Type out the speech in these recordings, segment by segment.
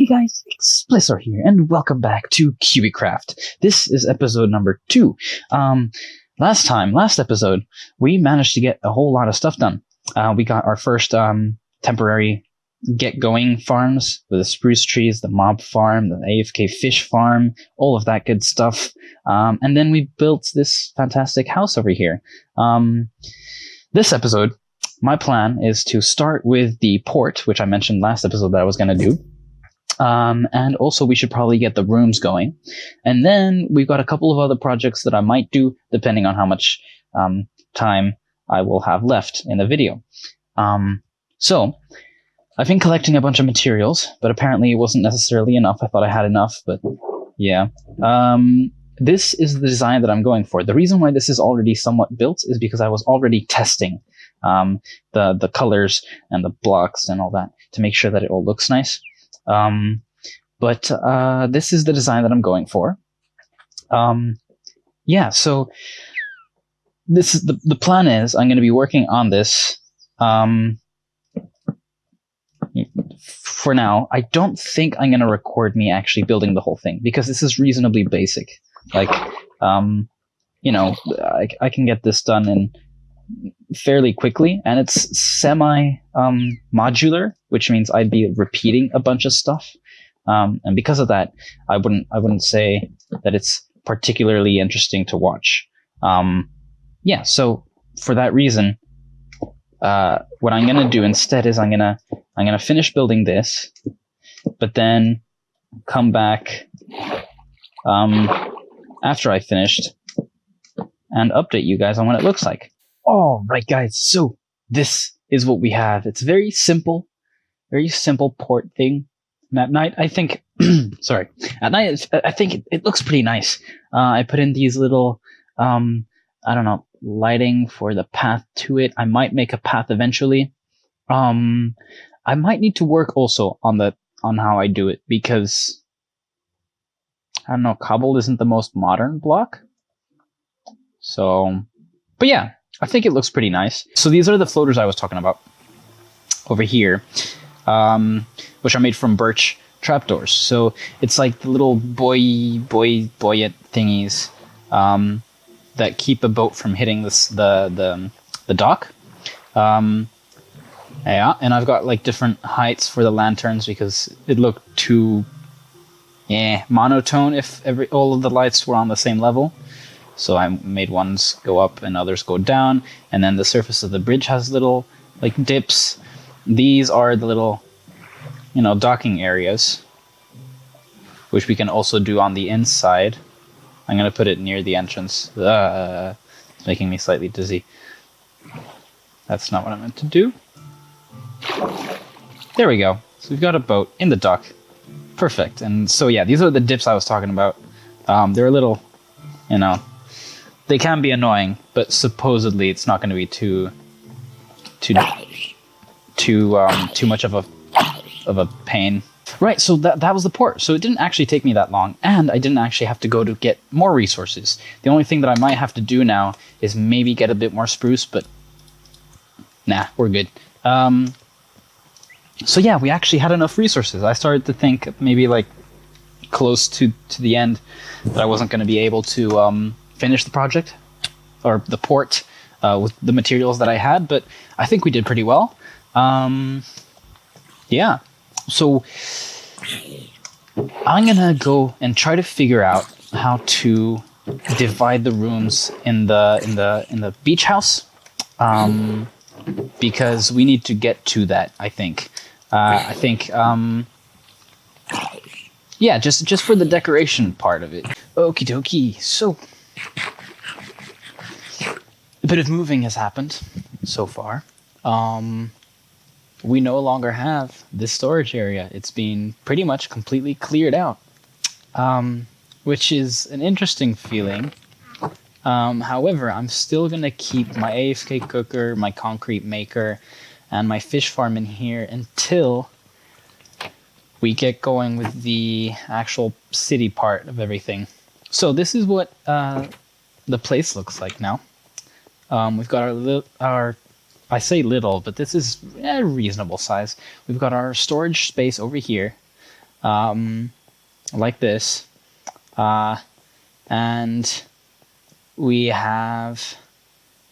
Hey guys, Explicor here, and welcome back to KubiKraft. This is episode number 2. Last episode, we managed to get a whole lot of stuff done. We got our first temporary get-going farms with the spruce trees, the mob farm, the AFK fish farm, all of that good stuff. And then we built this fantastic house over here. This episode, my plan is to start with the port, which I mentioned last episode that I was going to do. And also we should probably get the rooms going. And then we've got a couple of other projects that I might do, depending on how much time I will have left in the video. So I've been collecting a bunch of materials, but apparently it wasn't necessarily enough. I thought I had enough, but yeah. This is the design that I'm going for. The reason why this is already somewhat built is because I was already testing the colors and the blocks and all that to make sure that it all looks nice. But this is the design that I'm going for. Yeah, so this is the plan is I'm going to be working on this for now. I don't think I'm going to record me actually building the whole thing because this is reasonably basic. Like, you know, I can get this done in fairly quickly, and it's semi-modular, which means I'd be repeating a bunch of stuff. And because of that, I wouldn't say that it's particularly interesting to watch. Yeah, so for that reason, what I'm gonna do instead is I'm gonna finish building this, but then come back after I finished and update you guys on what it looks like. All right, guys. So this is what we have. It's very simple port thing. And at night, I think, sorry, at night, I think it looks pretty nice. I put in these little, I don't know, lighting for the path to it. I might make a path eventually. I might need to work also on how I do it because I don't know, cobble isn't the most modern block. So, but yeah. I think it looks pretty nice. So these are the floaters I was talking about over here, which are made from birch trapdoors. So it's like the little buoyant thingies that keep a boat from hitting the dock. Yeah, and I've got like different heights for the lanterns because it looked too monotone if all of the lights were on the same level. So I made ones go up and others go down. And then the surface of the bridge has little like dips. These are the little, you know, docking areas, which we can also do on the inside. I'm going to put it near the entrance. It's making me slightly dizzy. That's not what I meant to do. There we go. So we've got a boat in the dock. Perfect. And so yeah, these are the dips I was talking about. They're a little, you know, they can be annoying, but supposedly it's not going to be too much of a pain. Right, so that was the port. So it didn't actually take me that long, and I didn't actually have to go to get more resources. The only thing that I might have to do now is maybe get a bit more spruce, but nah, we're good. So yeah, we actually had enough resources. I started to think maybe like close to the end that I wasn't going to be able to finish the project or the port with the materials that I had, but I think we did pretty well. Yeah, so I'm gonna go and try to figure out how to divide the rooms in the beach house, because we need to get to that. I think. Yeah, just for the decoration part of it. Okie dokie. So a bit of moving has happened so far. We no longer have this storage area. It's been pretty much completely cleared out, which is an interesting feeling. However, I'm still going to keep my AFK cooker, my concrete maker, and my fish farm in here until we get going with the actual city part of everything. So this is what the place looks like now. We've got our I say little, but this is a reasonable size. We've got our storage space over here. like this. And we have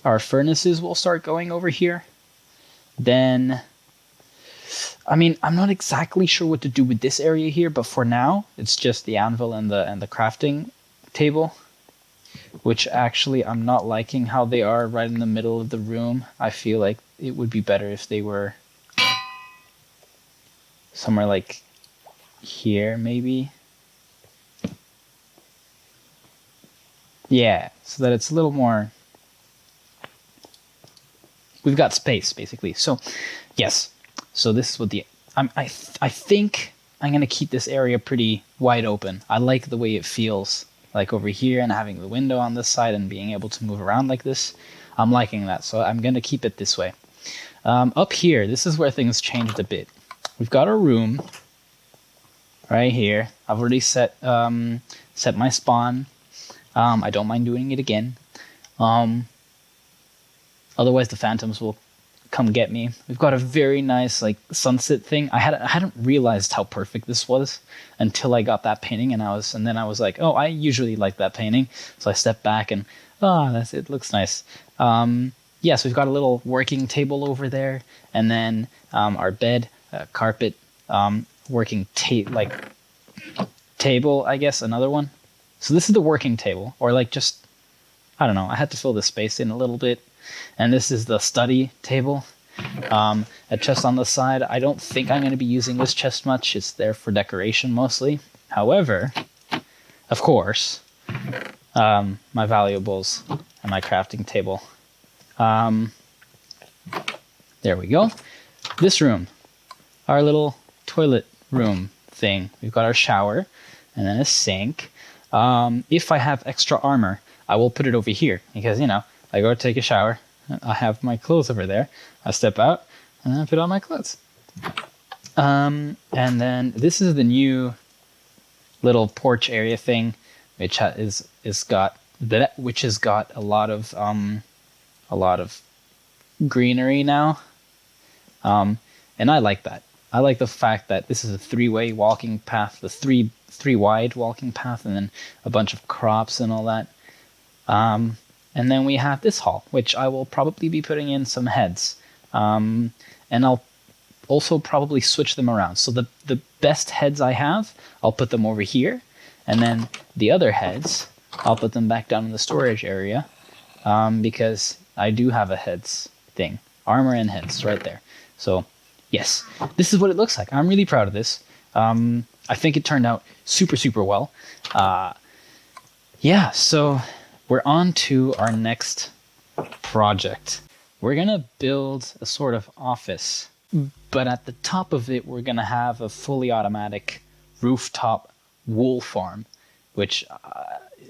our furnaces will start going over here. Then, I mean, I'm not exactly sure what to do with this area here, but for now, it's just the anvil and the crafting table, which actually I'm not liking how they are right in the middle of the room. I feel like it would be better if they were somewhere like here, maybe. Yeah, so that it's a little more... We've got space, basically. So, yes. So this is what the... I think I'm going to keep this area pretty wide open. I like the way it feels, like over here, and having the window on this side and being able to move around like this. I'm liking that, so I'm going to keep it this way. Up here, this is where things changed a bit. We've got a room right here. I've already set my spawn. I don't mind doing it again. Otherwise, the phantoms will come get me. We've got a very nice like sunset thing. I hadn't realized how perfect this was until I got that painting, and then I was like, oh, I usually like that painting. So I stepped back and it looks nice. Yeah, so we've got a little working table over there, and then our bed, carpet, working table, I guess, another one. So this is the working table, or like just, I don't know, I had to fill the space in a little bit. And this is the study table. A chest on the side. I don't think I'm going to be using this chest much. It's there for decoration mostly. However, of course, my valuables and my crafting table. There we go. This room, our little toilet room thing. We've got our shower and then a sink. If I have extra armor, I will put it over here because, you know, I go take a shower, I have my clothes over there, I step out, and then I put on my clothes. And then this is the new little porch area thing, which has got a lot of greenery now. And I like that. I like the fact that this is a three-way walking path, the three wide walking path, and then a bunch of crops and all that. And then we have this hall, which I will probably be putting in some heads. And I'll also probably switch them around. So the best heads I have, I'll put them over here. And then the other heads, I'll put them back down in the storage area. Because I do have a heads thing. Armor and heads right there. So, yes, this is what it looks like. I'm really proud of this. I think it turned out super, super well. Yeah, so... we're on to our next project. We're going to build a sort of office, but at the top of it, we're going to have a fully automatic rooftop wool farm, which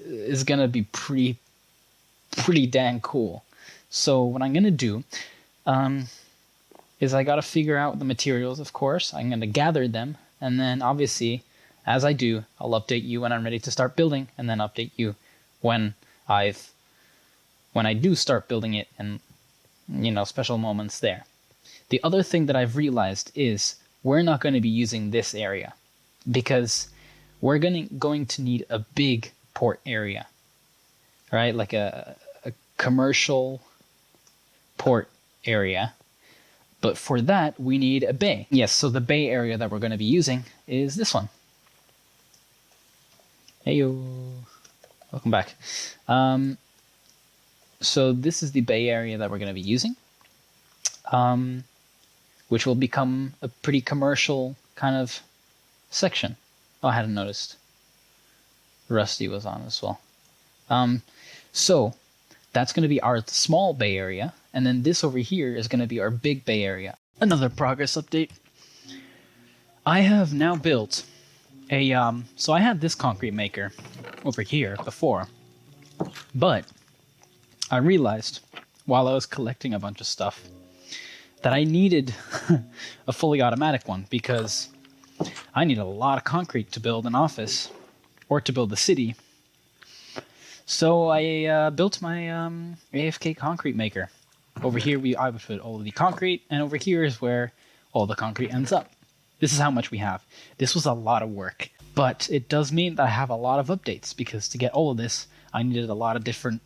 is going to be pretty dang cool. So what I'm going to do is I got to figure out the materials, of course. I'm going to gather them, and then obviously, as I do, I'll update you when I'm ready to start building, and then update you when I do start building it, and, you know, special moments there. The other thing that I've realized is we're not going to be using this area because we're going to need a big port area, right? Like a commercial port area. But for that, we need a bay. Yes, so the bay area that we're going to be using is this one. Heyo. Welcome back. So this is the bay area that we're going to be using, which will become a pretty commercial kind of section. Oh, I hadn't noticed. Rusty was on as well. So that's going to be our small bay area, and then this over here is going to be our big bay area. Another progress update. I have now built so I had this concrete maker over here before, but I realized while I was collecting a bunch of stuff that I needed a fully automatic one because I need a lot of concrete to build an office or to build the city. So I built my AFK concrete maker. Over here I would put all of the concrete, and over here is where all the concrete ends up. this is how much we have. This was a lot of work, but it does mean that I have a lot of updates, because to get all of this, I made a lot of different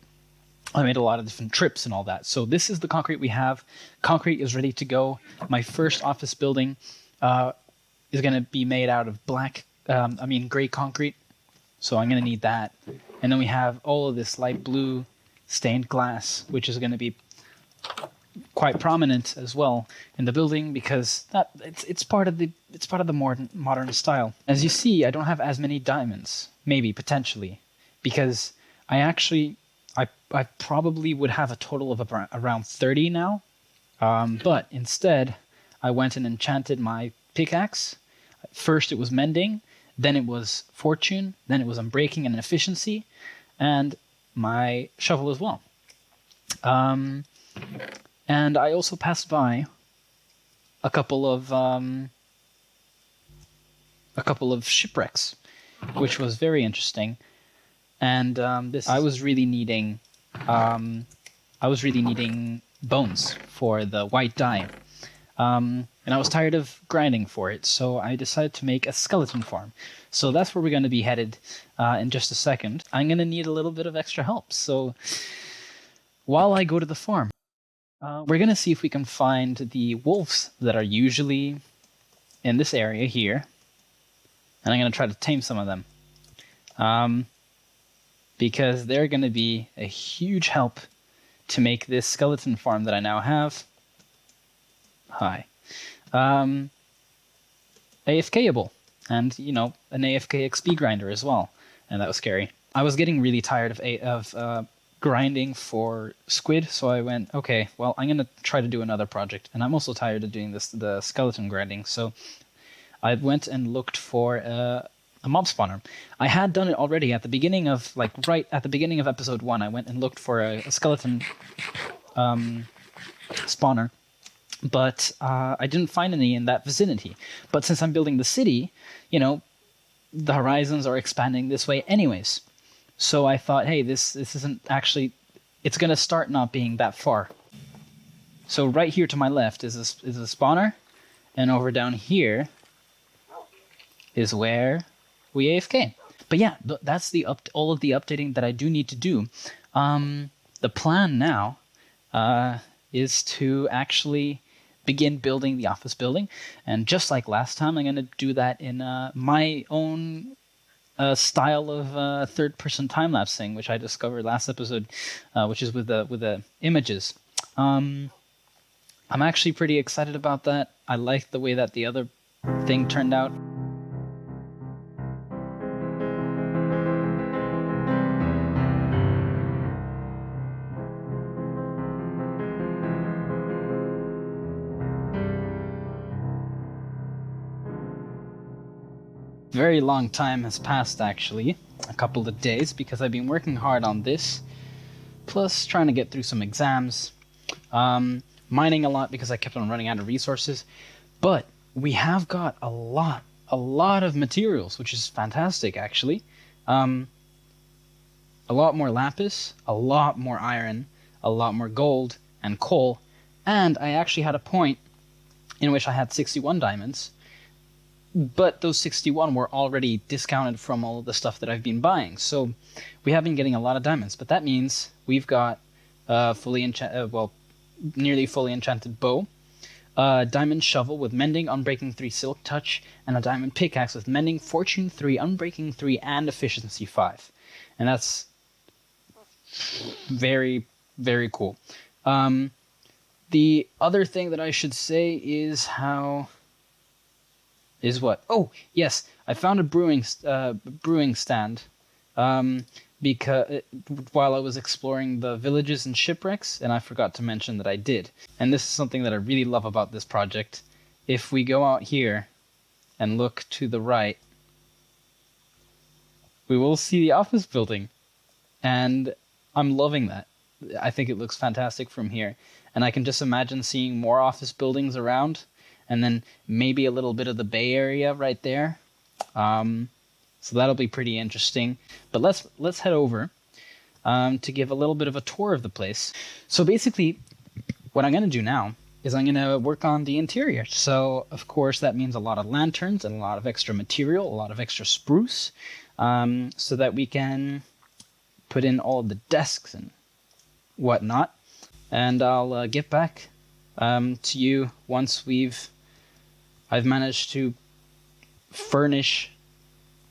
trips and all that. So this is the concrete we have. Concrete is ready to go. My first office building is going to be made out of gray concrete. So I'm going to need that. And then we have all of this light blue stained glass, which is going to be quite prominent as well in the building, because it's part of the modern style. As you see, I don't have as many diamonds, maybe potentially, because I probably would have a total of around 30 now. But instead, I went and enchanted my pickaxe. First it was mending, then it was fortune, then it was unbreaking and efficiency, and my shovel as well. And I also passed by a couple of shipwrecks, which was very interesting. And I was really needing bones for the white dye. And I was tired of grinding for it, so I decided to make a skeleton farm. So that's where we're going to be headed in just a second. I'm going to need a little bit of extra help, so while I go to the farm, we're going to see if we can find the wolves that are usually in this area here, and I'm going to try to tame some of them, because they're going to be a huge help to make this skeleton farm that I now have. Hi. AFKable, and an AFK XP grinder as well, and that was scary. I was getting really tired of grinding for squid, so I went, okay, well, I'm gonna try to do another project, and I'm also tired of doing the skeleton grinding, so I went and looked for a mob spawner. I had done it already at the beginning of, right at the beginning of episode 1. I went and looked for a skeleton spawner, but I didn't find any in that vicinity. But since I'm building the city, the horizons are expanding this way anyways. So I thought, hey, this isn't actually, it's going to start not being that far. So right here to my left is a spawner, and over down here is where we AFK. But yeah, that's all of the updating that I do need to do. The plan now is to actually begin building the office building, and just like last time, I'm going to do that in my own style of third-person time-lapsing, which I discovered last episode, which is with the images. I'm actually pretty excited about that. I like the way that the other thing turned out. Very long time has passed, actually, a couple of days, because I've been working hard on this, plus trying to get through some exams, mining a lot because I kept on running out of resources, but we have got a lot of materials, which is fantastic, actually. A lot more lapis, a lot more iron, a lot more gold and coal, and I actually had a point in which I had 61 diamonds, but those 61 were already discounted from all of the stuff that I've been buying. So we have been getting a lot of diamonds, but that means we've got nearly fully enchanted bow, a diamond shovel with mending, unbreaking 3, silk touch, and a diamond pickaxe with mending, fortune 3, unbreaking 3, and efficiency 5. And that's very, very cool. The other thing that I should say is what? Oh, yes, I found a brewing stand because while I was exploring the villages and shipwrecks, and I forgot to mention that I did. And this is something that I really love about this project. If we go out here and look to the right, we will see the office building, and I'm loving that. I think it looks fantastic from here, and I can just imagine seeing more office buildings around, and then maybe a little bit of the Bay Area right there. So that'll be pretty interesting. But let's head over to give a little bit of a tour of the place. So basically, what I'm going to do now is I'm going to work on the interior. So, of course, that means a lot of lanterns and a lot of extra material, a lot of extra spruce, so that we can put in all of the desks and whatnot. And I'll get back to you once I've managed to furnish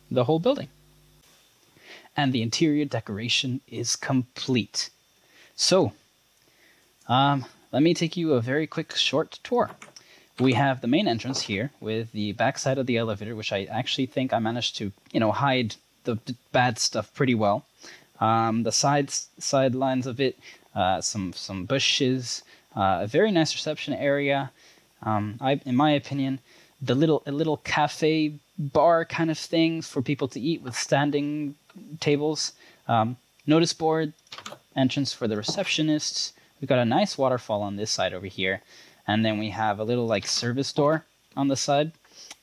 the whole building. And the interior decoration is complete. So, let me take you a very quick short tour. We have the main entrance here with the backside of the elevator, which I actually think I managed to, hide the bad stuff pretty well. The sidelines of it, some bushes, a very nice reception area. In my opinion, a little cafe bar kind of thing for people to eat with standing tables. Notice board, entrance for the receptionists. We've got a nice waterfall on this side over here, and then we have a little service door on the side.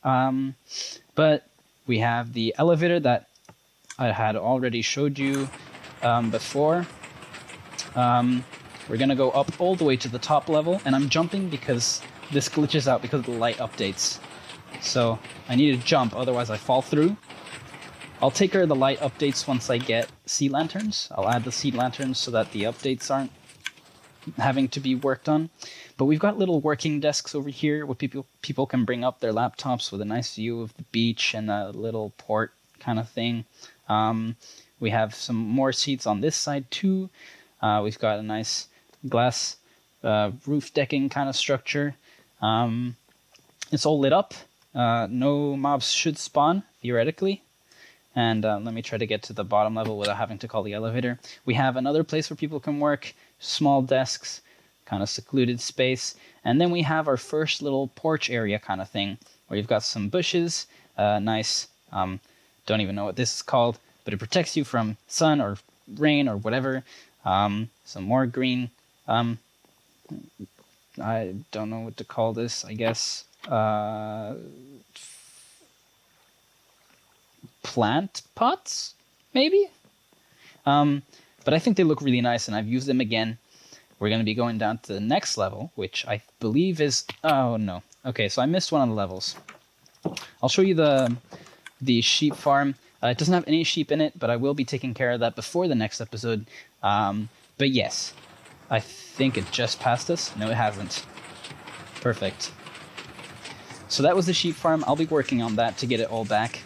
But we have the elevator that I had already showed you before. We're gonna go up all the way to the top level, and I'm jumping because this glitches out because of the light updates. So I need to jump, otherwise I fall through. I'll take care of the light updates once I get sea lanterns. I'll add the sea lanterns so that the updates aren't having to be worked on. But we've got little working desks over here where people can bring up their laptops with a nice view of the beach and a little port kind of thing. We have some more seats on this side too. We've got a nice glass roof decking kind of structure. It's all lit up. No mobs should spawn, theoretically. And let me try to get to the bottom level without having to call the elevator. We have another place where people can work, small desks, kind of secluded space. And then we have our first little porch area kind of thing, where you've got some bushes, nice, don't even know what this is called, but it protects you from sun or rain or whatever. Some more green, I don't know what to call this, I guess. Plant pots, maybe? But I think they look really nice, and I've used them again. We're going to be going down to the next level, which I believe is... Oh, no. Okay, so I missed one of the levels. I'll show you the sheep farm. It doesn't have any sheep in it, but I will be taking care of that before the next episode. But yes, I think it just passed us. No, it hasn't. Perfect. So that was the sheep farm. I'll be working on that to get it all back.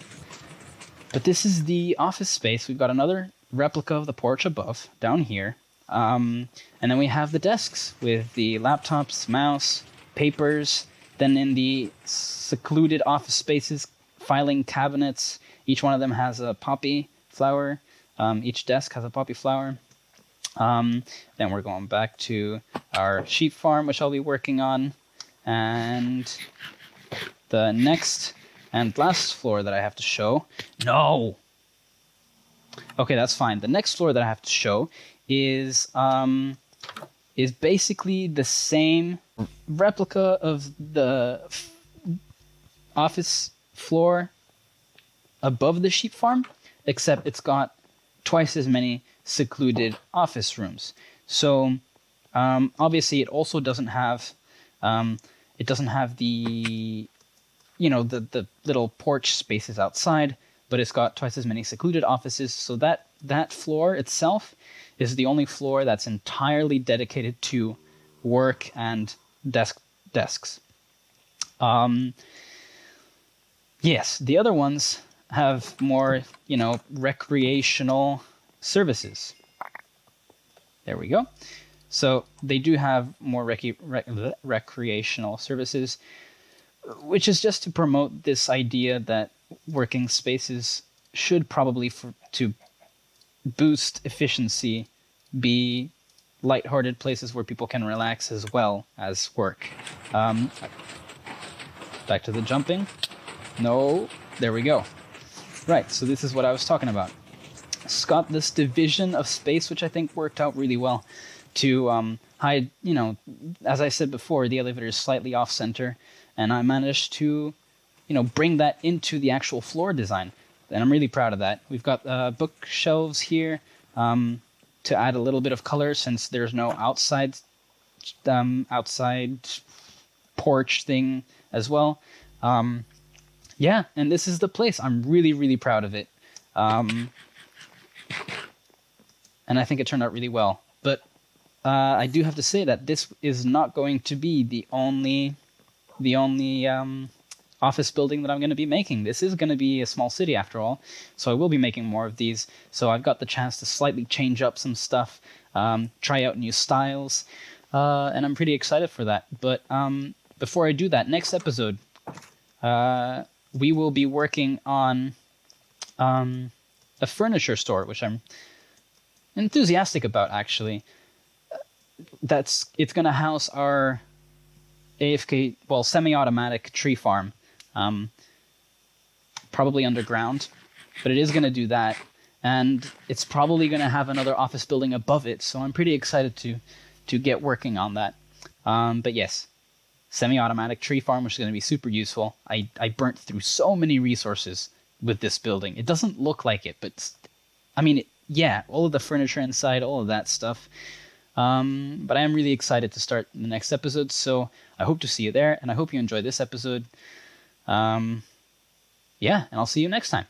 But this is the office space. We've got another replica of the porch above, down here. And then we have the desks with the laptops, mouse, papers. Then in the secluded office spaces, filing cabinets. Each one of them has a poppy flower. Each desk has a poppy flower. Then we're going back to our sheep farm, which I'll be working on. And the next and last floor that I have to show... No! Okay, that's fine. The next floor that I have to show is basically the same replica of the office floor above the sheep farm, except it's got twice as many secluded office rooms. So obviously it also doesn't have the the little porch spaces outside, but it's got twice as many secluded offices. So that floor itself is the only floor that's entirely dedicated to work and desks. Yes, the other ones have more, recreational services. There we go. So they do have more recreational services, which is just to promote this idea that working spaces should probably, to boost efficiency, be lighthearted places where people can relax as well as work. Back to the jumping. No, there we go. Right, so this is what I was talking about. It's got this division of space, which I think worked out really well to hide, as I said before, the elevator is slightly off-center, and I managed to, bring that into the actual floor design. And I'm really proud of that. We've got bookshelves here to add a little bit of color, since there's no outside porch thing as well. Yeah, and this is the place. I'm really, really proud of it. And I think it turned out really well. But I do have to say that this is not going to be the only office building that I'm going to be making. This is going to be a small city after all, so I will be making more of these. So I've got the chance to slightly change up some stuff, try out new styles, and I'm pretty excited for that. But before I do that, next episode, we will be working on a furniture store, which I'm enthusiastic about, actually. It's going to house our AFK, well, semi-automatic tree farm, probably underground, but it is going to do that, and it's probably going to have another office building above it, so I'm pretty excited to get working on that. But yes, semi-automatic tree farm, which is going to be super useful. I burnt through so many resources with this building. It doesn't look like it, but I mean, yeah, all of the furniture inside, all of that stuff. But I am really excited to start the next episode, so I hope to see you there, and I hope you enjoy this episode. Yeah, and I'll see you next time.